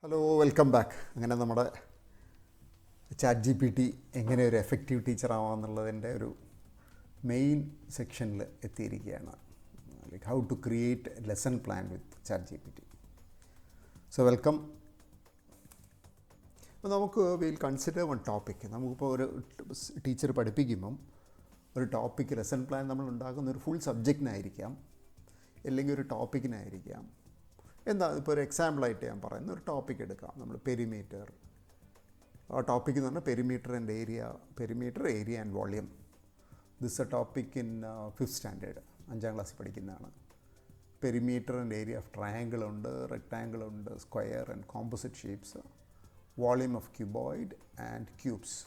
Hello, welcome back. അങ്ങനെ നമ്മുടെ chat G P T എങ്ങനെ ഒരു എഫക്റ്റീവ് ടീച്ചറാവാമെന്നുള്ളതിൻ്റെ ഒരു മെയിൻ സെക്ഷനിൽ എത്തിയിരിക്കുകയാണ്. Like how to create lesson plan with chat G P T. So welcome. അപ്പോൾ നമുക്ക് വിൽ കൺസിഡർ വൺ ടോപ്പിക്. നമുക്കിപ്പോൾ ഒരു ടീച്ചർ പഠിപ്പിക്കുമ്പം ഒരു ടോപ്പിക്ക് ലെസൺ പ്ലാൻ നമ്മൾ ഉണ്ടാക്കുന്ന ഒരു ഫുൾ സബ്ജക്റ്റിനായിരിക്കാം, അല്ലെങ്കിൽ ഒരു ടോപ്പിക്കിനായിരിക്കാം. എന്താ ഇപ്പോൾ ഒരു എക്സാമ്പിളായിട്ട് ഞാൻ പറയുന്ന ഒരു ടോപ്പിക് എടുക്കാം. നമ്മൾ പെരിമീറ്റർ, ആ ടോപ്പിക്ക് എന്ന് പറഞ്ഞാൽ perimeter area and volume. This A topic in 5th standard, 5ാം ക്ലാസ്സിൽ പഠിക്കുന്നതാണ്. Perimeter and area of triangle ഉണ്ട്, റെക്ടാങ്കിൾ ഉണ്ട്, square and composite shapes, volume of cuboid and cubes.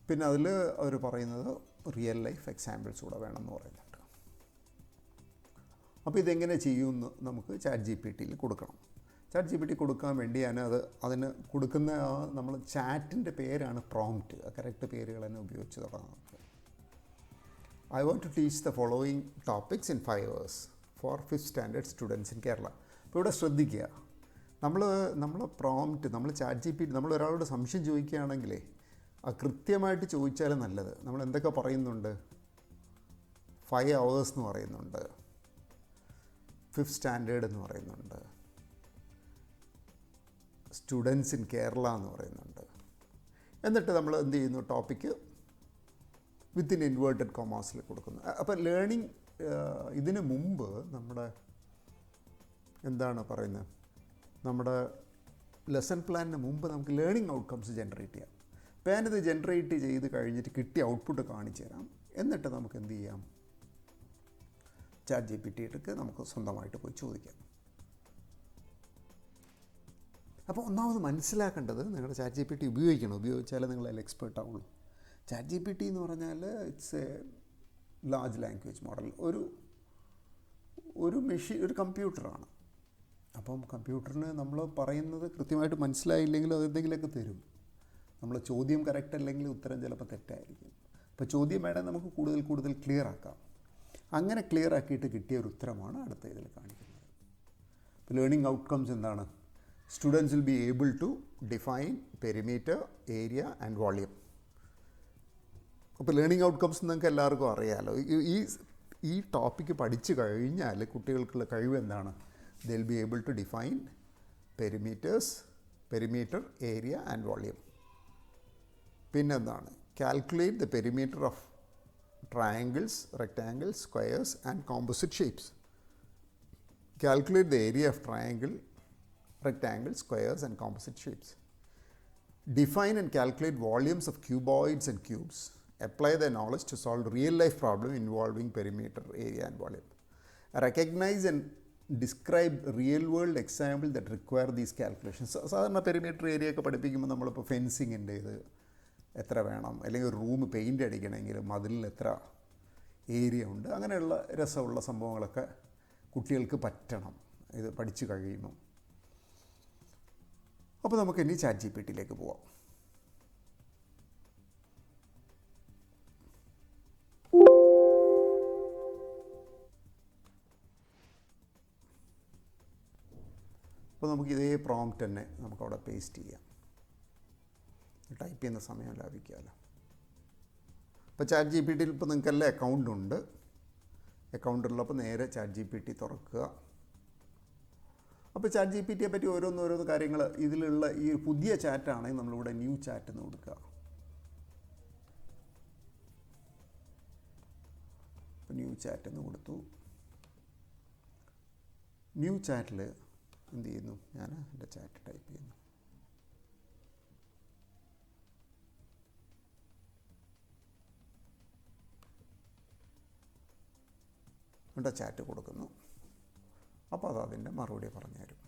പിന്നെ അതിൽ അവർ പറയുന്നത് റിയൽ ലൈഫ് എക്സാമ്പിൾസ് കൂടെ വേണമെന്ന് പറയുന്നുണ്ട്. അപ്പോൾ ഇതെങ്ങനെ ചെയ്യുമെന്ന് നമുക്ക് ചാറ്റ് ജി പി ടിയിൽ കൊടുക്കണം. ചാറ്റ് ജി പി ടി കൊടുക്കാൻ വേണ്ടി അതിന് കൊടുക്കുന്ന നമ്മൾ ചാറ്റിൻ്റെ പേരാണ് പ്രോംപ്റ്റ്. കറക്റ്റ് പേരുകൾ തന്നെ ഉപയോഗിച്ച് തുടങ്ങാം. I want to teach the following topics in 5 hours for 5th standard students in Kerala. അപ്പോൾ ഇവിടെ ശ്രദ്ധിക്കുക, നമ്മൾ പ്രോംപ്റ്റ്, നമ്മൾ ചാറ്റ് ജി പി ടി, നമ്മൾ ഒരാളോട് സംശയം ചോദിക്കുകയാണെങ്കിലേ കൃത്യമായിട്ട് ചോദിച്ചാലും നല്ലത്. നമ്മൾ എന്തൊക്കെ പറയുന്നുണ്ട്? 5 hours എന്ന് പറയുന്നുണ്ട്, 5th സ്റ്റാൻഡേർഡ് എന്ന് പറയുന്നുണ്ട്, സ്റ്റുഡൻസ് ഇൻ കേരള എന്ന് പറയുന്നുണ്ട്. എന്നിട്ട് നമ്മൾ എന്ത് ചെയ്യുന്നു? ടോപ്പിക്ക് വിത്തിൻ ഇൻവേർട്ടഡ് കൊമാസിൽ കൊടുക്കുന്നു. അപ്പോൾ ലേണിംഗ് ഇതിന് മുമ്പ് നമ്മുടെ എന്താണ് പറയുന്നത്, നമ്മുടെ ലെസൺ പ്ലാനിന് മുമ്പ് നമുക്ക് ലേണിംഗ് ഔട്ട്കംസ് ജനറേറ്റ് ചെയ്യാം. അപ്പോൾ ഞാനിത് ജനറേറ്റ് ചെയ്ത് കഴിഞ്ഞിട്ട് കിട്ടിയ ഔട്ട്പുട്ട് കാണിച്ചു തരാം. എന്നിട്ട് നമുക്ക് എന്ത് ചെയ്യാം? ചാറ്റ് ജി പി ടി എടുക്ക് നമുക്ക് സ്വന്തമായിട്ട് പോയി ചോദിക്കാം. അപ്പോൾ ഒന്നാമത് മനസ്സിലാക്കേണ്ടത്, നിങ്ങളുടെ ചാറ്റ് ജി പി ടി ഉപയോഗിച്ചാലേ നിങ്ങൾ അതിൽ എക്സ്പേർട്ട് ആവുള്ളൂ. ചാറ്റ് ജി പി ടി എന്ന് പറഞ്ഞാൽ it's A large language model, ഒരു മെഷീൻ, ഒരു കമ്പ്യൂട്ടറാണ്. അപ്പം കമ്പ്യൂട്ടറിന് നമ്മൾ പറയുന്നത് കൃത്യമായിട്ട് മനസ്സിലായില്ലെങ്കിലും അതെന്തെങ്കിലുമൊക്കെ തരും. നമ്മൾ ചോദ്യം കറക്റ്റ് അല്ലെങ്കിൽ ഉത്തരം ചിലപ്പോൾ തെറ്റായിരിക്കും. അപ്പോൾ ചോദ്യം വേണമെങ്കിൽ നമുക്ക് കൂടുതൽ ക്ലിയർ ആക്കാം. അങ്ങനെ ക്ലിയർ ആക്കിയിട്ട് കിട്ടിയ ഒരു ഉത്തരമാണ് അടുത്ത ഇതിൽ കാണിക്കുന്നത്. ഇപ്പോൾ ലേണിംഗ് ഔട്ട്കംസ് എന്താണ്? Students will be able to define perimeter, area and volume. അപ്പോൾ ലേണിംഗ് ഔട്ട്കംസ് നിങ്ങൾക്ക് എല്ലാവർക്കും അറിയാമല്ലോ. ഈ ടോപ്പിക്ക് പഠിച്ചു കഴിഞ്ഞാൽ കുട്ടികൾക്കുള്ള കഴിവ് എന്താണ്? They will be able to define perimeter, area and volume. പിന്നെന്താണ്? Calculate the perimeter of triangles, rectangles, squares and composite shapes. Calculate the area of triangle, rectangles, squares and composite shapes. Define and calculate volumes of cuboids and cubes. Apply the knowledge to solve real life problem involving perimeter, area and volume. Recognize and describe real world example that require these calculations. സാധാരണ perimeter area ഒക്കെ പഠിപ്പിക്കുമ്പോൾ നമ്മളിപ്പോൾ ഫെൻസിങ്ങിൻ്റെ ഇത് എത്ര വേണം, അല്ലെങ്കിൽ ഒരു room paint അടിക്കണമെങ്കിൽ മതിലിൽ എത്ര ഏരിയ ഉണ്ട്, അങ്ങനെയുള്ള രസമുള്ള സംഭവങ്ങളൊക്കെ കുട്ടികൾക്ക് പറ്റണം ഇത് പഠിച്ചു കഴിയുമ്പോൾ. അപ്പോൾ നമുക്ക് ഇനി ചാറ്റ് ജി പി ടിയിലേക്ക് പോവാം. അപ്പോൾ നമുക്ക് ഇതേ പ്രോംപ്റ്റ് തന്നെ നമുക്കവിടെ പേസ്റ്റ് ചെയ്യാം. ടൈപ്പ് ചെയ്യുന്ന സമയം ലാഭിക്കാമല്ലോ. ഇപ്പോൾ ചാറ്റ് ജി പി ടിയിൽ ഇപ്പോൾ നിങ്ങൾക്കെല്ലാം അക്കൗണ്ടുണ്ട്. അക്കൗണ്ടുള്ളപ്പോൾ നേരെ ചാറ്റ് ജി പി ടി തുറക്കുക. അപ്പോൾ ചാറ്റ് ജി പി ടിയെ പറ്റി ഓരോന്ന് കാര്യങ്ങൾ ഇതിലുള്ള ഈ പുതിയ ചാറ്റാണെങ്കിൽ നമ്മളിവിടെ ന്യൂ ചാറ്റ് എന്ന് കൊടുക്കുക. അപ്പോൾ ന്യൂ ചാറ്റ് എന്ന് കൊടുത്തു. ന്യൂ ചാറ്റിൽ എന്ത് ചെയ്യുന്നു? ഞാൻ എൻ്റെ ചാറ്റ് ടൈപ്പ് ചെയ്യുന്നു. എന്നിട്ട് ചാറ്റ് കൊടുക്കുന്നു. അപ്പോൾ അതിൻ്റെ മറുപടി പറഞ്ഞു തരും.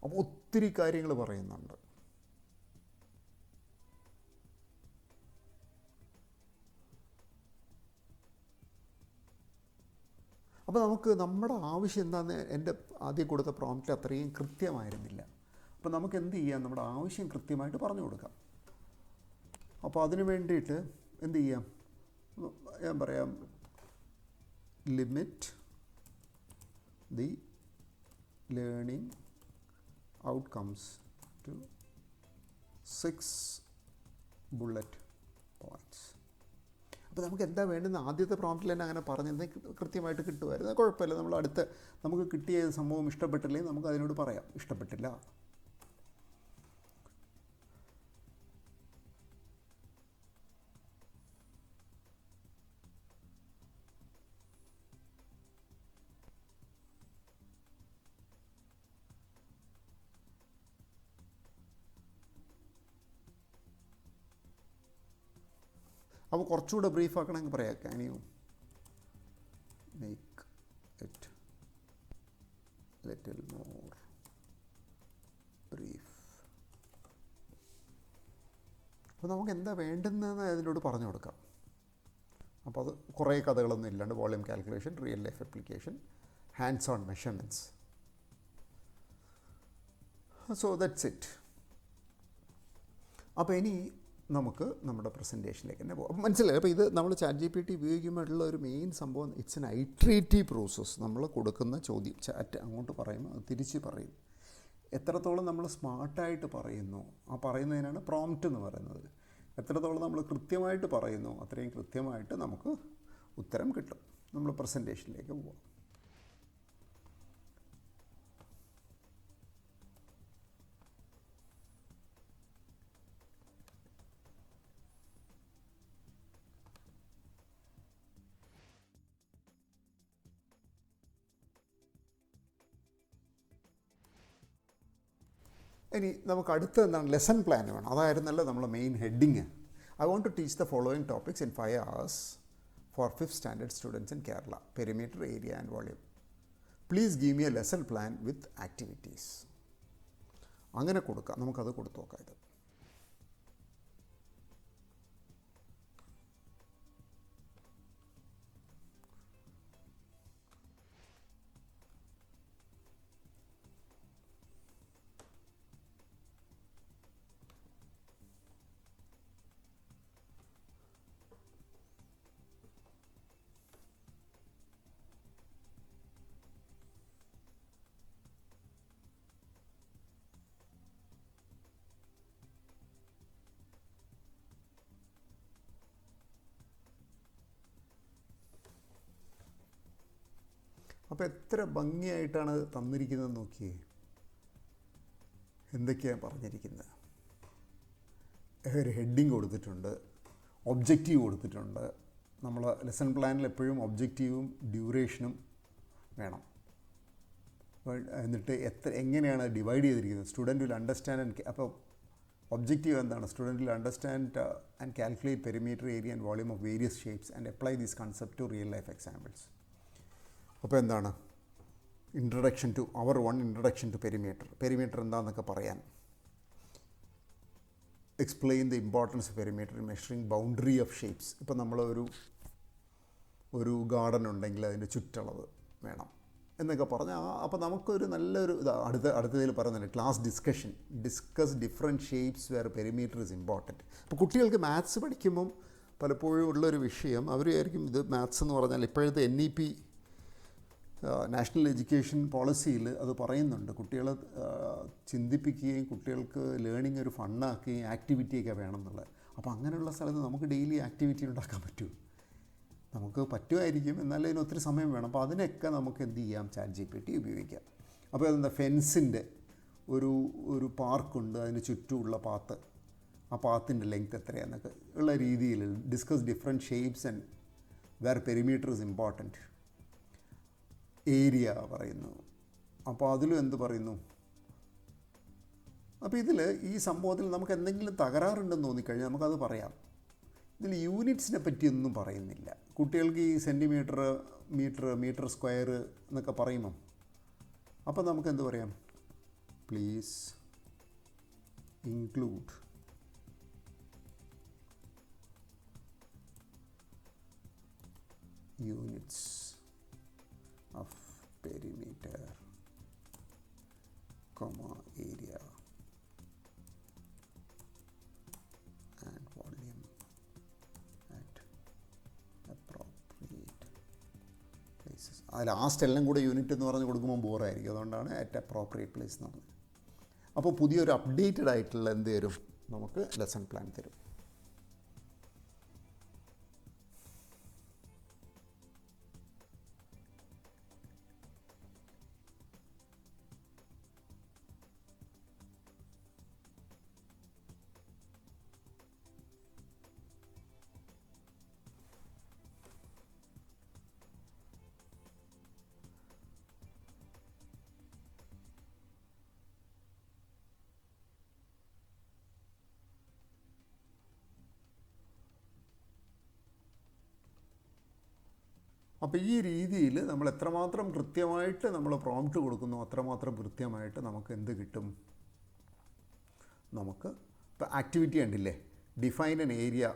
അപ്പോൾ ഒത്തിരി കാര്യങ്ങൾ പറയുന്നുണ്ട്. അപ്പോൾ നമുക്ക് നമ്മുടെ ആവശ്യം എന്താണെന്ന് എൻ്റെ ആദ്യം കൊടുത്ത പ്രോംപ്റ്റ് അത്രയും കൃത്യമായിരുന്നില്ല. അപ്പോൾ നമുക്ക് എന്ത് ചെയ്യാം? നമ്മുടെ ആവശ്യം കൃത്യമായിട്ട് പറഞ്ഞു കൊടുക്കാം. അപ്പോൾ അതിന് വേണ്ടിയിട്ട് എന്ത് ചെയ്യാം? ഞാൻ പറയാം, limit the learning outcomes to 6 bullet points. അപ്പോൾ നമുക്ക് എന്താ വേണ്ടുന്ന ആദ്യത്തെ പ്രോംപ്റ്റിൽ തന്നെ അങ്ങനെ പറഞ്ഞിരുന്നെങ്കിൽ കൃത്യമായിട്ട് കിട്ടുമായിരുന്നു. കുഴപ്പമില്ല, നമ്മൾ അടുത്ത നമുക്ക് കിട്ടിയ സംഭവം ഇഷ്ടപ്പെട്ടില്ലെങ്കിൽ നമുക്ക് അതിനോട് പറയാം ഇഷ്ടപ്പെട്ടില്ല. അപ്പോൾ കുറച്ചുകൂടെ ബ്രീഫ് ആക്കണമെങ്കിൽ പറയാം, can you make it little more brief. അപ്പോൾ നമുക്ക് എന്താ വേണ്ടുന്നതെന്ന് അതിനോട് പറഞ്ഞു കൊടുക്കാം. അപ്പോൾ അത് കുറേ കഥകളൊന്നും ഇല്ലാണ്ട് volume calculation, real life application, hands on measurements. So that's it. അപ്പോൾ ഇനി നമുക്ക് നമ്മുടെ പ്രസൻറ്റേഷനിലേക്ക് തന്നെ പോകാം. മനസ്സിലായി? അപ്പോൾ ഇത് നമ്മൾ ChatGPT ഉപയോഗിക്കുമ്പോഴുള്ള ഒരു മെയിൻ സംഭവം, ഇറ്റ്സ് എൻ ഐട്രേറ്റീവ് പ്രോസസ്സ്. നമ്മൾ കൊടുക്കുന്ന ചോദ്യം ചാറ്റ് അങ്ങോട്ട് പറയുമ്പോൾ അത് തിരിച്ച് പറയും. എത്രത്തോളം നമ്മൾ സ്മാർട്ടായിട്ട് പറയുന്നു, ആ പറയുന്നതിനാണ് പ്രോംപ്റ്റ് എന്ന് പറയുന്നത്. എത്രത്തോളം നമ്മൾ കൃത്യമായിട്ട് പറയുന്നു, അത്രയും കൃത്യമായിട്ട് നമുക്ക് ഉത്തരം കിട്ടും. നമ്മൾ പ്രസൻറ്റേഷനിലേക്ക് പോകാം. ഇനി നമുക്ക് അടുത്ത എന്താണ്, ലെസൺ പ്ലാൻ വേണം. അതായിരുന്നല്ലോ നമ്മളെ main heading. I want to teach the following topics in 5 hours for 5th standard students in Kerala. Perimeter, area and volume. Please give me a lesson plan with activities. അങ്ങനെ കൊടുക്കാം, നമുക്കത് കൊടുത്തു നോക്കാം. ഇത് അപ്പോൾ എത്ര ഭംഗിയായിട്ടാണ് തന്നിരിക്കുന്നത് നോക്കിയേ. എന്തൊക്കെയാണ് പറഞ്ഞിരിക്കുന്നത്. ഒരു ഹെഡിങ് കൊടുത്തിട്ടുണ്ട്, ഒബ്ജക്റ്റീവ് കൊടുത്തിട്ടുണ്ട്. നമ്മൾ ലെസൺ പ്ലാനിൽ എപ്പോഴും ഒബ്ജക്റ്റീവും ഡ്യൂറേഷനും വേണം. എന്നിട്ട് എങ്ങനെയാണ് ഡിവൈഡ് ചെയ്തിരിക്കുന്നത്. സ്റ്റുഡൻറ്റ് വിൽ അണ്ടർസ്റ്റാൻഡ് അപ്പോൾ ഒബ്ജക്റ്റീവ് എന്താണ്? Student will understand and calculate perimeter, area and volume of various shapes and apply these concept to real life examples. അപ്പോൾ എന്താണ് introduction to introduction to perimeter. Perimeter എന്താണെന്നൊക്കെ പറയാൻ. Explain the importance of perimeter in measuring boundary of shapes. ഇപ്പോൾ നമ്മൾ ഒരു garden ഉണ്ടെങ്കിൽ അതിൻ്റെ ചുറ്റളവ് വേണം എന്നൊക്കെ പറഞ്ഞാൽ, അപ്പോൾ നമുക്കൊരു നല്ലൊരു അടുത്തതിൽ പറയുന്നുണ്ട് class discuss different shapes where perimeter is important. അപ്പോൾ കുട്ടികൾക്ക് മാത്സ് പഠിക്കുമ്പം പലപ്പോഴും ഉള്ളൊരു വിഷയം, അവർ വിചാരിക്കും ഇത് മാത്സ് എന്ന് പറഞ്ഞാൽ ഇപ്പോഴത്തെ NEP നാഷണൽ എഡ്യൂക്കേഷൻ പോളിസിയിൽ അത് പറയുന്നുണ്ട്. കുട്ടികളെ ചിന്തിപ്പിക്കുകയും കുട്ടികൾക്ക് ലേണിംഗ് ഒരു ഫണ്ണാക്കുകയും ആക്ടിവിറ്റിയൊക്കെ വേണം എന്നുള്ളത്. അപ്പോൾ അങ്ങനെയുള്ള സ്ഥലത്ത് നമുക്ക് ഡെയിലി ആക്ടിവിറ്റി ഉണ്ടാക്കാൻ പറ്റുമോ? നമുക്ക് പറ്റുമായിരിക്കും, എന്നാലും അതിന് ഒത്തിരി സമയം വേണം. അപ്പോൾ അതിനൊക്കെ നമുക്ക് എന്ത് ചെയ്യാം, ChatGPT ഉപയോഗിക്കാം. അപ്പോൾ അതെന്താ, ഫെൻസിൻ്റെ ഒരു പാർക്കുണ്ട്, അതിന് ചുറ്റുമുള്ള പാത്ത്, ആ പാത്തിൻ്റെ ലെങ്ത് എത്രയാണെന്നൊക്കെ ഉള്ള രീതിയിൽ discuss different shapes and where perimeter is important. Area പറയുന്നു. അപ്പോൾ അതിലും എന്ത് പറയുന്നു. അപ്പോൾ ഇതിൽ ഈ സംഭവത്തിൽ നമുക്ക് എന്തെങ്കിലും തകരാറുണ്ടെന്ന് തോന്നിക്കഴിഞ്ഞാൽ നമുക്കത് പറയാം. ഇതിൽ യൂണിറ്റ്സിനെ പറ്റിയൊന്നും പറയുന്നില്ല. കുട്ടികൾക്ക് ഈ സെൻറ്റിമീറ്റർ, മീറ്റർ സ്ക്വയർ എന്നൊക്കെ പറയുമ്പം അപ്പോൾ നമുക്ക് എന്ത് പറയാം, please include units of perimeter, area and volume at appropriate അത് ലാസ്റ്റ് എല്ലാം കൂടെ യൂണിറ്റ് എന്ന് പറഞ്ഞ് കൊടുക്കുമ്പോൾ ബോറായിരിക്കും. അതുകൊണ്ടാണ് അറ്റ് അപ്രോപ്രിയേറ്റ് പ്ലേസ് എന്ന് പറഞ്ഞത്. അപ്പോൾ പുതിയൊരു അപ്ഡേറ്റഡ് ആയിട്ടുള്ള എന്ത് തരും, നമുക്ക് ലെസൺ പ്ലാൻ തരും. അപ്പോൾ ഈ രീതിയിൽ നമ്മൾ എത്രമാത്രം കൃത്യമായിട്ട് നമ്മൾ പ്രോംപ്റ്റ് കൊടുക്കുന്നു അത്രമാത്രം കൃത്യമായിട്ട് നമുക്ക് എന്ത് കിട്ടും, നമുക്ക് ഇപ്പോൾ ആക്ടിവിറ്റി കണ്ടില്ലേ, define an area,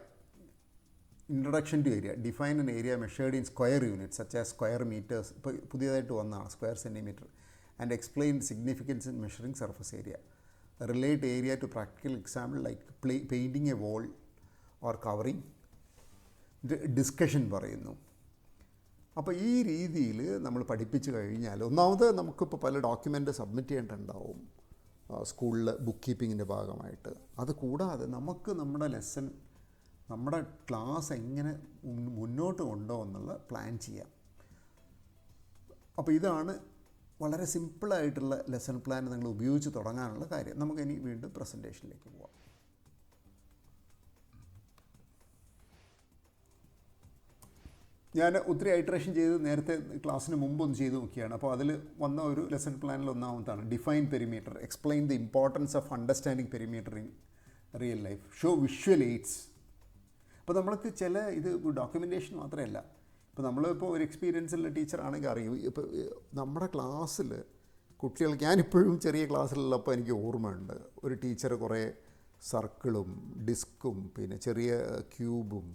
introduction to area, define an area measured in square units such as square metres, ഇപ്പോൾ പുതിയതായിട്ട് വന്നതാണ് square centimetre, and explain significance in measuring surface area, relate area to practical example like painting a wall or covering, discussion പറയുന്നു. അപ്പോൾ ഈ രീതിയിൽ നമ്മൾ പഠിപ്പിച്ച് കഴിഞ്ഞാൽ ഒന്നാമത് നമുക്കിപ്പോൾ പല ഡോക്യുമെൻ്റ് സബ്മിറ്റ് ചെയ്യേണ്ടതുണ്ടാവും സ്കൂളിൽ ബുക്ക് കീപ്പിങ്ങിൻ്റെ ഭാഗമായിട്ട്. അത് കൂടാതെ നമുക്ക് നമ്മുടെ ലെസൺ, നമ്മുടെ ക്ലാസ് എങ്ങനെ മുന്നോട്ട് കൊണ്ടുപോകുന്നുള്ള പ്ലാൻ ചെയ്യാം. അപ്പോൾ ഇതാണ് വളരെ സിമ്പിളായിട്ടുള്ള ലെസൺ പ്ലാൻ നിങ്ങൾ ഉപയോഗിച്ച് തുടങ്ങാനുള്ള കാര്യം. നമുക്കിനി വീണ്ടും പ്രസൻറ്റേഷനിലേക്ക് പോവാം. ഞാൻ ഒത്തിരി ഐട്രേഷൻ ചെയ്ത് നേരത്തെ ക്ലാസ്സിന് മുമ്പൊന്ന് ചെയ്ത് നോക്കിയാണ്. അപ്പോൾ അതിൽ വന്ന ഒരു ലെസൺ പ്ലാനിൽ ഒന്നാമതാണ് define perimeter, explain the importance of understanding perimeter in real life, show visual aids. അപ്പോൾ നമ്മൾക്ക് ചില ഇത് ഡോക്യുമെൻറ്റേഷൻ മാത്രമല്ല, ഇപ്പോൾ നമ്മളിപ്പോൾ ഒരു എക്സ്പീരിയൻസുള്ള ടീച്ചറാണെങ്കിൽ അറിയും. ഇപ്പോൾ നമ്മുടെ ക്ലാസ്സിൽ കുട്ടികൾക്ക്, ഞാനിപ്പോഴും ചെറിയ ക്ലാസ്സിലുള്ളപ്പോൾ എനിക്ക് ഓർമ്മയുണ്ട്, ഒരു ടീച്ചർ കുറേ സർക്കിളും ഡിസ്കും പിന്നെ ചെറിയ ക്യൂബും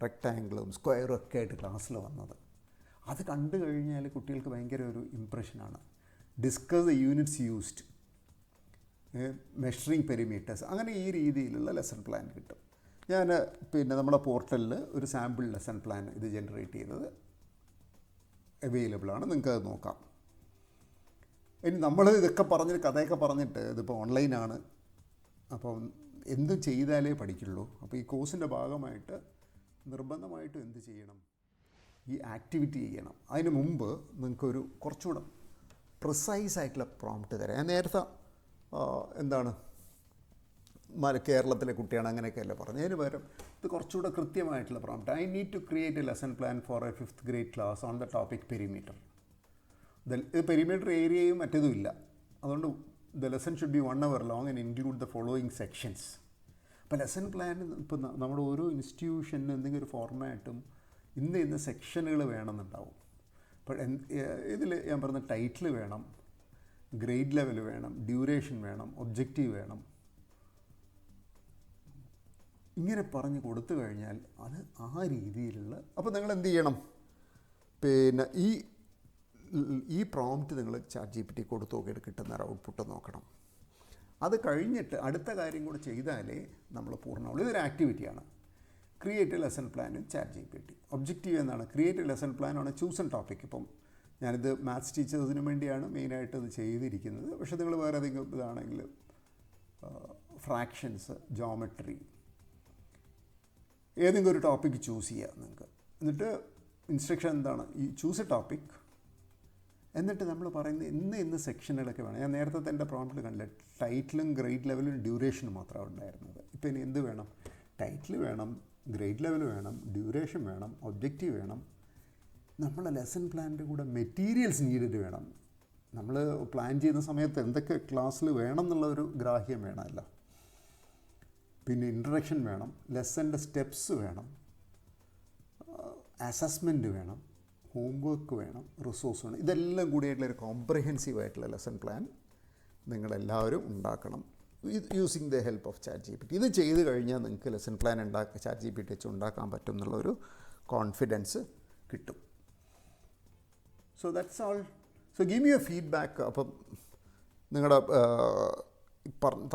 റെക്റ്റാങ്കിളും സ്ക്വയറും ഒക്കെ ആയിട്ട് ക്ലാസ്സിൽ വന്നത്. അത് കണ്ടു കഴിഞ്ഞാൽ കുട്ടികൾക്ക് ഭയങ്കര ഒരു ഇമ്പ്രഷനാണ്. Discuss the units used, measuring perimeters, അങ്ങനെ ഈ രീതിയിലുള്ള ലെസൺ പ്ലാൻ കിട്ടും. ഞാൻ പിന്നെ നമ്മുടെ പോർട്ടലിൽ ഒരു സാമ്പിൾ ലെസൺ പ്ലാൻ ഇത് ജനറേറ്റ് ചെയ്തത് അവൈലബിളാണ്, നിങ്ങൾക്കത് നോക്കാം. ഇനി നമ്മൾ ഇതൊക്കെ പറഞ്ഞിട്ട് കഥയൊക്കെ പറഞ്ഞിട്ട് ഇതിപ്പോൾ ഓൺലൈനാണ്, അപ്പം എന്ത് ചെയ്താലേ പഠിക്കുള്ളൂ. അപ്പോൾ ഈ കോഴ്സിൻ്റെ ഭാഗമായിട്ട് നിർബന്ധമായിട്ടും എന്ത് ചെയ്യണം, ഈ ആക്ടിവിറ്റി ചെയ്യണം. അതിന് മുമ്പ് നിങ്ങൾക്കൊരു കുറച്ചുകൂടെ പ്രിസൈസ് ആയിട്ടുള്ള പ്രോംപ്റ്റ് തരാം. ഞാൻ നേരത്തെ എന്താണ് കേരളത്തിലെ കുട്ടിയാണ് അങ്ങനെയൊക്കെയല്ലേ പറഞ്ഞു. അതിന് പകരം ഇത് കുറച്ചുകൂടെ കൃത്യമായിട്ടുള്ള prompt. I need to create a lesson plan for a 5th grade class on the topic perimeter. ഇത് പെരിമീറ്റർ ഏരിയയും മറ്റേതും ഇല്ല, അതുകൊണ്ട് the lesson should be 1 hour long and include the following sections. അപ്പോൾ ലെസൺ പ്ലാൻ ഇപ്പോൾ നമ്മുടെ ഓരോ ഇൻസ്റ്റിറ്റ്യൂഷനും എന്തെങ്കിലും ഒരു ഫോർമാറ്റും ഇന്ന സെക്ഷനുകൾ വേണമെന്നുണ്ടാവും. അപ്പോൾ ഇതിൽ ഞാൻ പറഞ്ഞ ടൈറ്റിൽ വേണം, ഗ്രേഡ് ലെവൽ വേണം, ഡ്യൂറേഷൻ വേണം, ഒബ്ജക്റ്റീവ് വേണം, ഇങ്ങനെ പറഞ്ഞ് കൊടുത്തു കഴിഞ്ഞാൽ അത് ആ രീതിയിലുള്ള. അപ്പോൾ നിങ്ങൾ എന്ത് ചെയ്യണം, പിന്നെ ഈ പ്രോംപ്റ്റ് നിങ്ങൾ ChatGPT കൊടുത്തു നോക്കിയിട്ട് കിട്ടുന്ന ഒരു ഔട്ട്പുട്ട് നോക്കണം. അത് കഴിഞ്ഞിട്ട് അടുത്ത കാര്യം കൂടെ ചെയ്താലേ നമ്മൾ പൂർണ്ണമുള്ളൂ. ഇതൊരു ആക്ടിവിറ്റിയാണ്. Create a lesson plan in ChatGPT. Objective എന്നാണ്, create a lesson plan on chosen topic. ഇപ്പം ഞാനിത് മാത്സ് ടീച്ചേഴ്സിന് വേണ്ടിയാണ് മെയിനായിട്ട് ഇത് ചെയ്തിരിക്കുന്നത്. പക്ഷേ നിങ്ങൾ വേറെ ഏതെങ്കിലും ഇതാണെങ്കിൽ ഫ്രാക്ഷൻസ്, ജോമെട്രി, ഏതെങ്കിലും ഒരു ടോപ്പിക്ക് ചൂസ് ചെയ്യുക നിങ്ങൾക്ക്. എന്നിട്ട് ഇൻസ്ട്രക്ഷൻ എന്താണ്, ഈ ചൂസ് എ ടോപ്പിക്, എന്നിട്ട് നമ്മൾ പറയുന്നത് ഇന്ന് സെക്ഷനുകളൊക്കെ വേണം. ഞാൻ നേരത്തെ എൻ്റെ പ്രോംപ്റ്റിൽ കണ്ടില്ല, ടൈറ്റിലും ഗ്രേഡ് ലെവലും ഡ്യൂറേഷനും മാത്രമാണ് ഉണ്ടായിരുന്നത്. ഇപ്പോൾ ഇനി എന്ത് വേണം, ടൈറ്റിൽ വേണം, ഗ്രേഡ് ലെവൽ വേണം, ഡ്യൂറേഷൻ വേണം, ഒബ്ജക്റ്റീവ് വേണം. നമ്മളെ ലെസൺ പ്ലാനിൻ്റെ കൂടെ മെറ്റീരിയൽസ് നീഡഡ് വേണം. നമ്മൾ പ്ലാൻ ചെയ്യുന്ന സമയത്ത് എന്തൊക്കെ ക്ലാസ്സിൽ വേണം എന്നുള്ള ഒരു ഗ്രാഹ്യം വേണമല്ലോ. പിന്നെ ഇൻട്രഡക്ഷൻ വേണം, ലെസൻ്റെ സ്റ്റെപ്സ് വേണം, അസസ്മെൻറ്റ് വേണം, ഹോംവർക്ക് വേണം, റിസോഴ്സ് വേണം. ഇതെല്ലാം കൂടിയായിട്ടുള്ളൊരു കോംപ്രിഹെൻസീവ് ആയിട്ടുള്ള ലെസൺ പ്ലാൻ നിങ്ങളെല്ലാവരും ഉണ്ടാക്കണം using the help of ChatGPT. ഇത് ചെയ്ത് കഴിഞ്ഞാൽ നിങ്ങൾക്ക് ലെസൺ പ്ലാൻ ChatGPT വെച്ച് ഉണ്ടാക്കാൻ പറ്റും എന്നുള്ളൊരു കോൺഫിഡൻസ് കിട്ടും. So that's all. So give you A feedback. അപ്പം നിങ്ങളുടെ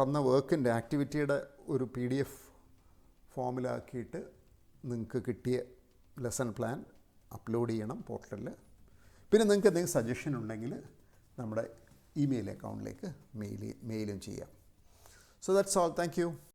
തന്ന വർക്കിൻ്റെ ആക്ടിവിറ്റിയുടെ ഒരു PDF ഫോമിലാക്കിയിട്ട് നിങ്ങൾക്ക് കിട്ടിയ ലെസൺ പ്ലാൻ അപ്ലോഡ് ചെയ്യണം പോർട്ടലിൽ. പിന്നെ നിങ്ങൾക്ക് എന്തെങ്കിലും സജഷൻ ഉണ്ടെങ്കിൽ നമ്മുടെ ഇമെയിൽ അക്കൗണ്ടിലേക്ക് മെയിലും ചെയ്യാം. So that's all. Thank you.